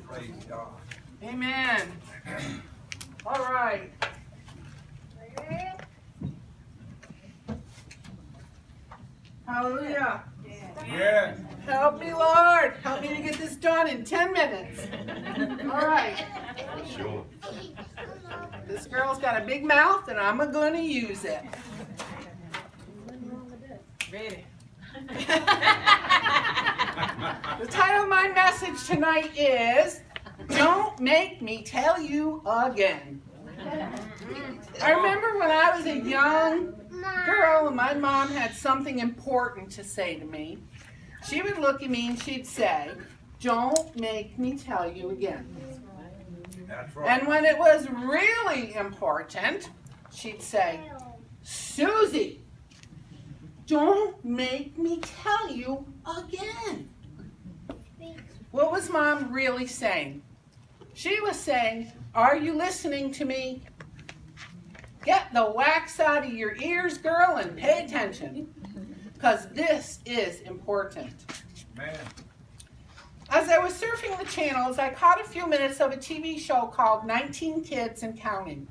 Praise God. Amen. All right. Hallelujah. Yes. Help me, Lord. Help me to get this done in 10 minutes. All right. Sure. This girl's got a big mouth, and I'm going to use it. Ready. The title of my message tonight is, Don't Make Me Tell You Again. I remember when I was a young girl and my mom had something important to say to me. She would look at me and she'd say, "Don't make me tell you again." That's right. And when it was really important, she'd say, "Susie, don't make me tell you again." What was Mom really saying? She was saying, "Are you listening to me? Get the wax out of your ears, girl, and pay attention, because this is important." Man. As I was surfing the channels, I caught a few minutes of a TV show called 19 Kids and Counting.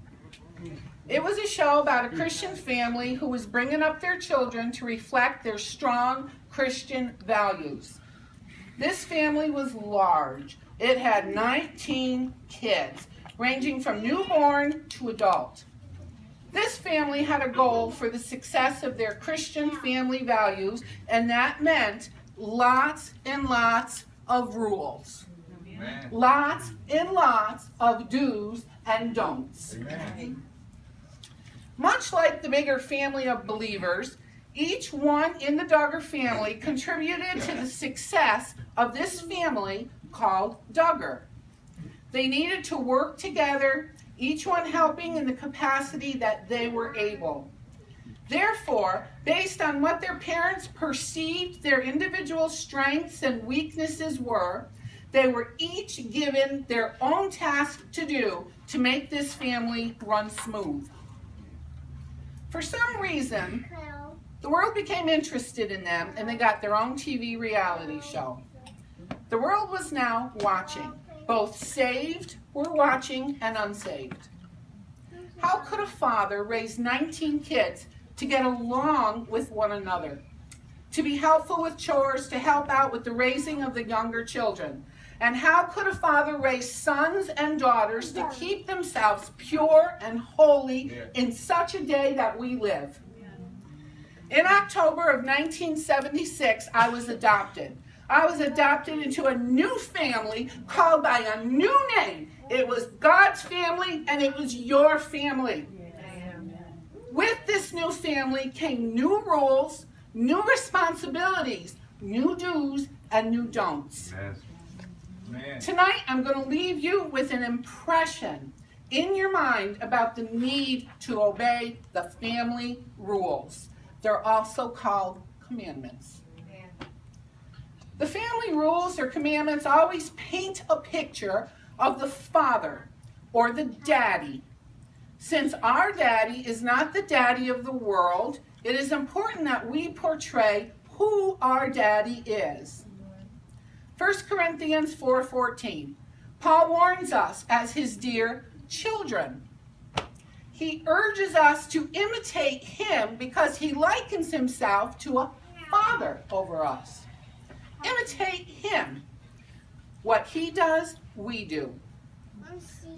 It was a show about a Christian family who was bringing up their children to reflect their strong Christian values. This family was large. It had 19 kids, ranging from newborn to adult. This family had a goal for the success of their Christian family values, and that meant lots and lots of rules. Amen. Lots and lots of do's and don'ts. Amen. Much like the bigger family of believers, each one in the Duggar family contributed to the success of this family called Duggar. They needed to work together, each one helping in the capacity that they were able. Therefore, based on what their parents perceived their individual strengths and weaknesses were, they were each given their own task to do to make this family run smooth. For some reason, the world became interested in them and they got their own TV reality show. The world was now watching. Both saved were watching and unsaved. How could a father raise 19 kids to get along with one another, to be helpful with chores, to help out with the raising of the younger children? And how could a father raise sons and daughters to keep themselves pure and holy in such a day that we live? In October of 1976, I was adopted. I was adopted into a new family called by a new name. It was God's family and it was your family. With this new family came new rules, new responsibilities, new do's, and new don'ts. Amen. Tonight, I'm going to leave you with an impression in your mind about the need to obey the family rules. They're also called commandments. The family rules or commandments always paint a picture of the father or the daddy. Since our daddy is not the daddy of the world, it is important that we portray who our daddy is. 1 Corinthians 4:14. Paul warns us as his dear children. He urges us to imitate him because he likens himself to a father over us. Imitate him. What he does, we do.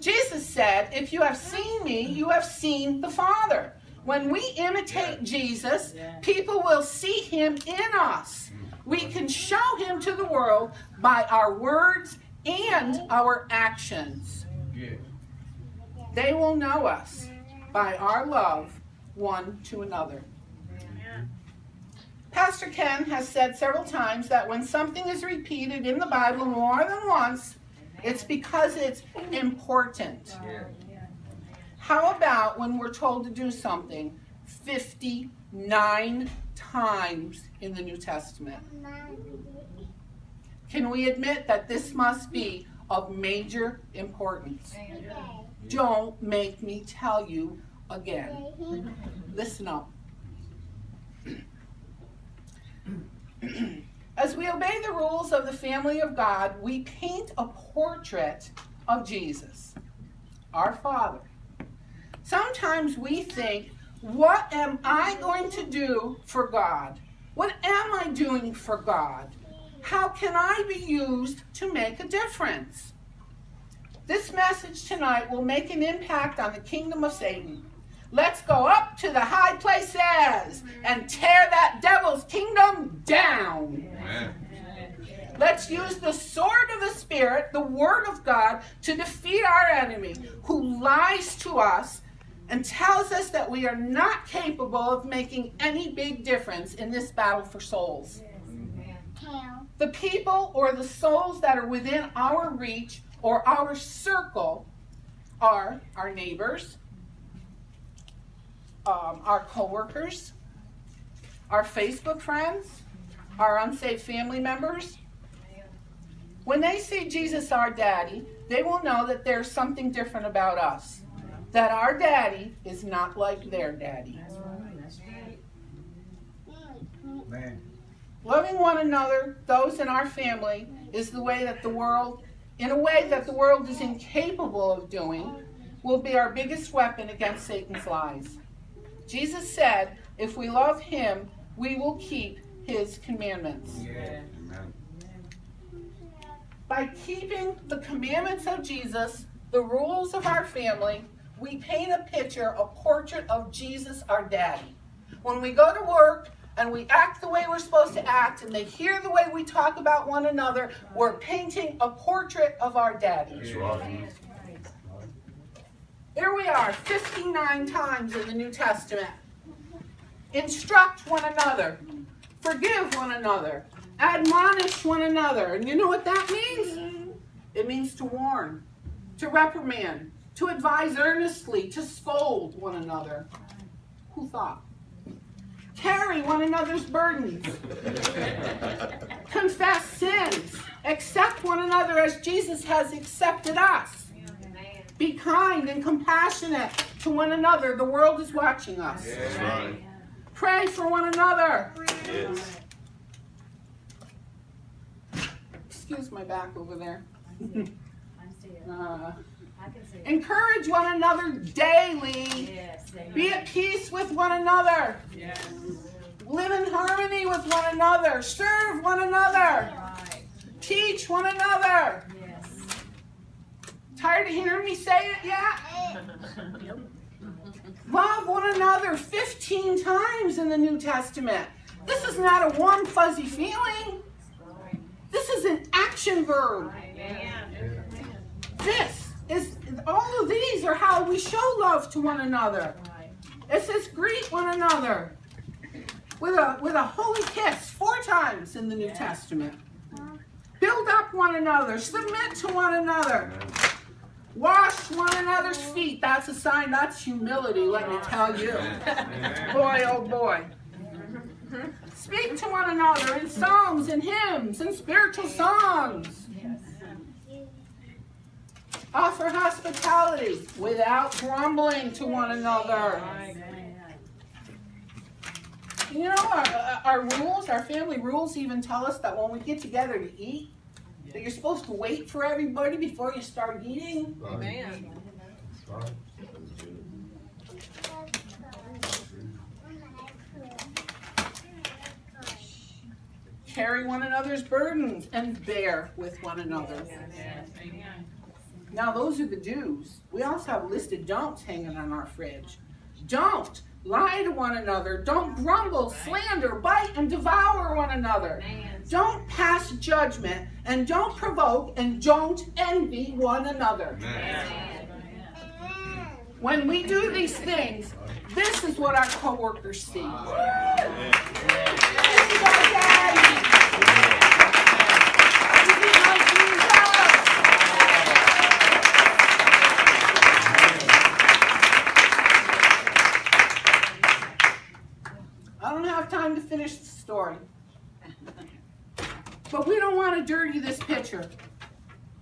Jesus said, "If you have seen me, you have seen the Father." When we imitate Jesus, people will see him in us. We can show him to the world by our words and our actions. They will know us by our love one to another. Pastor Ken has said several times that when something is repeated in the Bible more than once, it's because it's important. How about when we're told to do something 59 times in the New Testament? Can we admit that this must be of major importance? Don't make me tell you again. Listen up. As we obey the rules of the family of God, we paint a portrait of Jesus, our Father. Sometimes we think, what am I going to do for God? What am I doing for God? How can I be used to make a difference? This message tonight will make an impact on the kingdom of Satan. Let's go up to the high places and tear that devil's kingdom down. Amen. Let's use the sword of the Spirit, the Word of God, to defeat our enemy who lies to us and tells us that we are not capable of making any big difference in this battle for souls. The people or the souls that are within our reach or our circle are our neighbors, our co-workers, our Facebook friends, our unsaved family members. When they see Jesus, our daddy, they will know that there's something different about us. That our daddy is not like their daddy. Amen. Loving one another, those in our family, is the way that the world, in a way that the world is incapable of doing, will be our biggest weapon against Satan's lies. Jesus said, if we love him, we will keep his commandments. Yeah. Amen. By keeping the commandments of Jesus, the rules of our family, we paint a picture, a portrait of Jesus, our daddy. When we go to work and we act the way we're supposed to act and they hear the way we talk about one another, we're painting a portrait of our daddy. That's right. Here we are, 59 times in the New Testament. Instruct one another. Forgive one another. Admonish one another. And you know what that means? It means to warn, to reprimand, to advise earnestly, to scold one another. Who thought? Carry one another's burdens. Confess sins. Accept one another as Jesus has accepted us. Be kind and compassionate to one another. The world is watching us. That's right. Pray for one another. Yes. Excuse my back over there. I can see it. Encourage one another daily. Yes, amen. Be at peace with one another. Yes. Live in harmony with one another. Serve one another. Right. Teach one another. Yes. Tired of hearing me say it yet? Love one another 15 times in the New Testament. This is not a warm, fuzzy feeling. This is an action verb. Amen. This is, all of these are how we show love to one another. Right. It says greet one another with a holy kiss 4 times in the New Testament. Build up one another. Submit to one another. Wash one another's feet. That's a sign. That's humility, let me tell you. Boy, oh boy. Speak to one another in psalms and hymns and spiritual songs. Offer hospitality without grumbling to one another. You know, our rules, our family rules even tell us that when we get together to eat, that you're supposed to wait for everybody before you start eating. Amen. Carry one another's burdens and bear with one another. Now, those are the do's. We also have a list of don'ts hanging on our fridge. Don't lie to one another. Don't grumble, slander, bite, and devour one another. Don't pass judgment, and don't provoke, and don't envy one another. When we do these things, this is what our co-workers see. This is our daddy. This is my Jesus. I don't have time to finish the story. But we don't want to dirty this picture.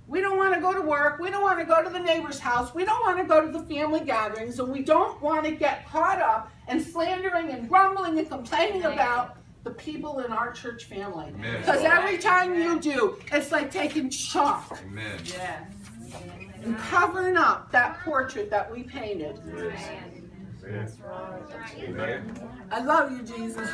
We don't want to go to work. We don't want to go to the neighbor's house. We don't want to go to the family gatherings. And we don't want to get caught up in slandering and grumbling and complaining about the people in our church family. Amen. Because every time you do, it's like taking chalk Amen. Yes. and covering up that portrait that we painted. That's right. Amen. I love you, Jesus.